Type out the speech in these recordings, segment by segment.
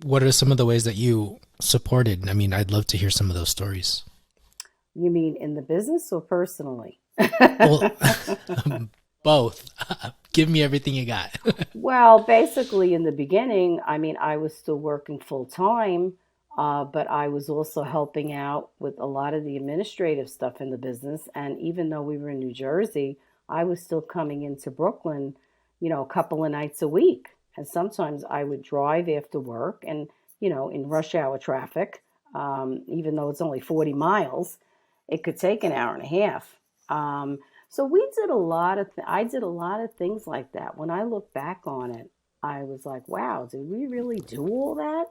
What are some of the ways that you supported? I mean, I'd love to hear some of those stories. You mean in the business or personally? Well, both. Give me everything you got. Well, basically, in the beginning, I mean, I was still working full time, but I was also helping out with a lot of the administrative stuff in the business. And even though we were in New Jersey, I was still coming into Brooklyn, a couple of nights a week. And sometimes I would drive after work and, in rush hour traffic, even though it's only 40 miles, it could take an hour and a half. So we did a lot of I did a lot of things like that. When I look back on it, I was like, wow, did we really do all that?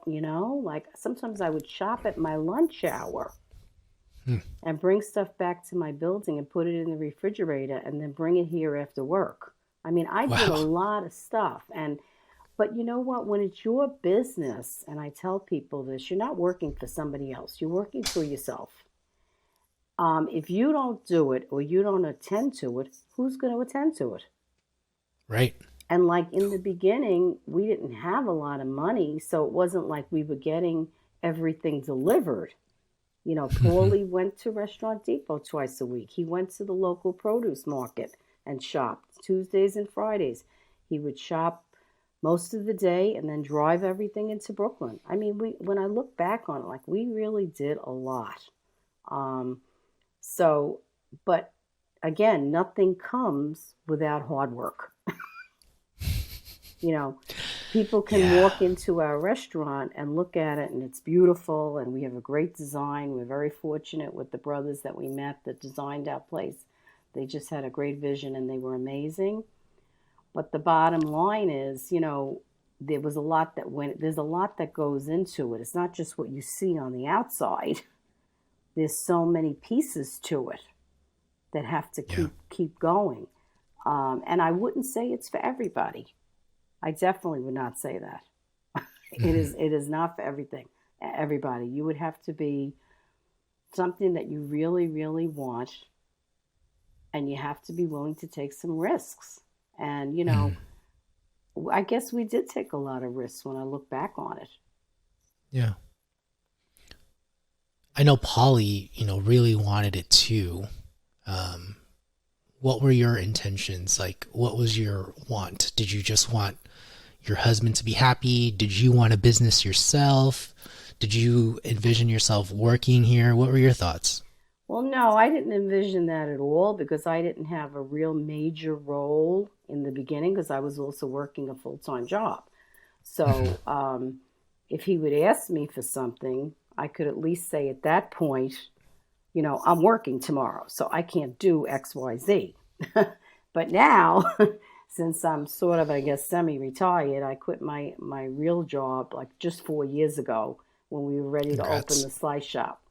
Like sometimes I would shop at my lunch hour Hmm. and bring stuff back to my building and put it in the refrigerator and then bring it here after work. I mean, I did a Wow. lot of stuff. And but you know what? When it's your business, and I tell people this, you're not working for somebody else. You're working for yourself. If you don't do it or you don't attend to it, who's going to attend to it? Right. And like in the beginning, we didn't have a lot of money, so it wasn't like we were getting everything delivered. Paulie went to Restaurant Depot twice a week. He went to the local produce market and shopped Tuesdays and Fridays. He would shop most of the day and then drive everything into Brooklyn. I mean, we when I look back on it, like we really did a lot. Um, so, but again, nothing comes without hard work. You know, People can Yeah. walk into our restaurant and look at it and it's beautiful and we have a great design. We're very fortunate with the brothers that we met that designed our place. They just had a great vision and they were amazing. But the bottom line is, there's a lot that goes into it. It's not just what you see on the outside. There's so many pieces to it that have to Yeah. keep going. And I wouldn't say it's for everybody. I definitely would not say that. Hmm. It is not for everybody. You would have to be something that you really, really want, and you have to be willing to take some risks. And Hmm. I guess we did take a lot of risks when I look back on it. Yeah. I know Polly, really wanted it too. Um, what were your intentions? Like, what was your want? Did you just want your husband to be happy? Did you want a business yourself? Did you envision yourself working here? What were your thoughts? Well, no, I didn't envision that at all because I didn't have a real major role in the beginning because I was also working a full-time job. Hmm. So, if he would ask me for something, I could at least say at that point, I'm working tomorrow, so I can't do XYZ. But now, since I'm sort of, I guess, semi-retired, I quit my real job like just 4 years ago when we were ready to open Congrats. the slice shop.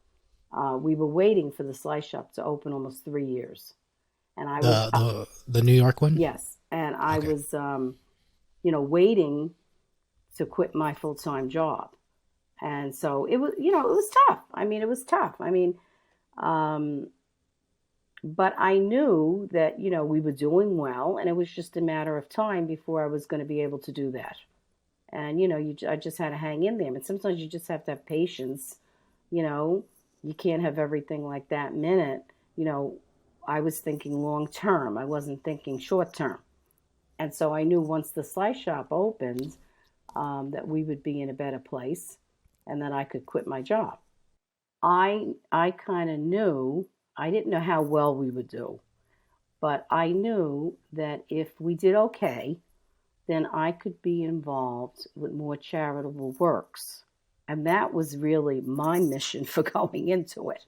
We were waiting for the slice shop to open almost 3 years, and I was The New York one? yes, and I Okay. was waiting to quit my full time job, and so it was tough. I mean, it was tough. I mean, um, but I knew that we were doing well, and it was just a matter of time before I was going to be able to do that. And I just had to hang in there. And sometimes you just have to have patience. You know, you can't have everything like that minute. You know, I was thinking long term. I wasn't thinking short term. And so I knew once the slice shop opened, that we would be in a better place, and that I could quit my job. I kind of knew. I didn't know how well we would do, but I knew that if we did okay, then I could be involved with more charitable works. And that was really my mission for going into it.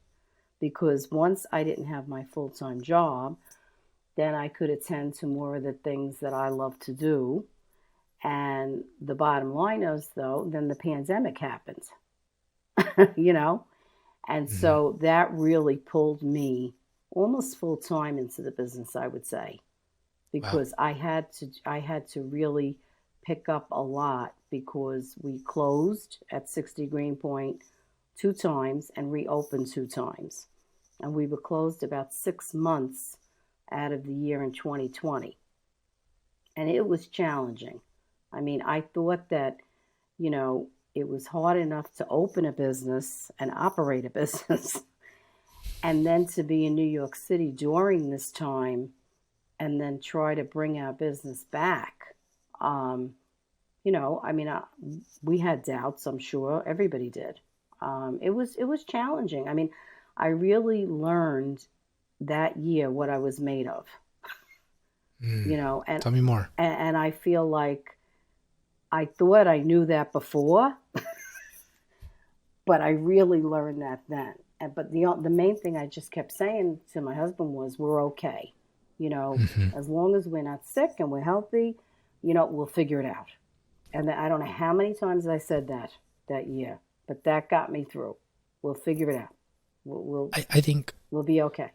Because once I didn't have my full time job, then I could attend to more of the things that I love to do. And the bottom line is, though, then the pandemic happened, you know? And Hmm. so that really pulled me almost full time into the business, I would say, Wow. because I had to really pick up a lot because we closed at 60 Greenpoint 2 times and reopened 2 times. And we were closed about 6 months out of the year in 2020. And it was challenging. I mean, I thought that, you know, it was hard enough to open a business and operate a business, and then to be in New York City during this time, and then try to bring our business back. Um, I mean, we had doubts. I'm sure everybody did. It was challenging. I mean, I really learned that year what I was made of. Mm. You know, and Tell me more. and I feel like I thought I knew that before, but I really learned that then. But the main thing I just kept saying to my husband was, "We're okay. Hmm. As long as we're not sick and we're healthy, we'll figure it out." And I don't know how many times I said that year, but that got me through. We'll figure it out. We'll I think we'll be okay.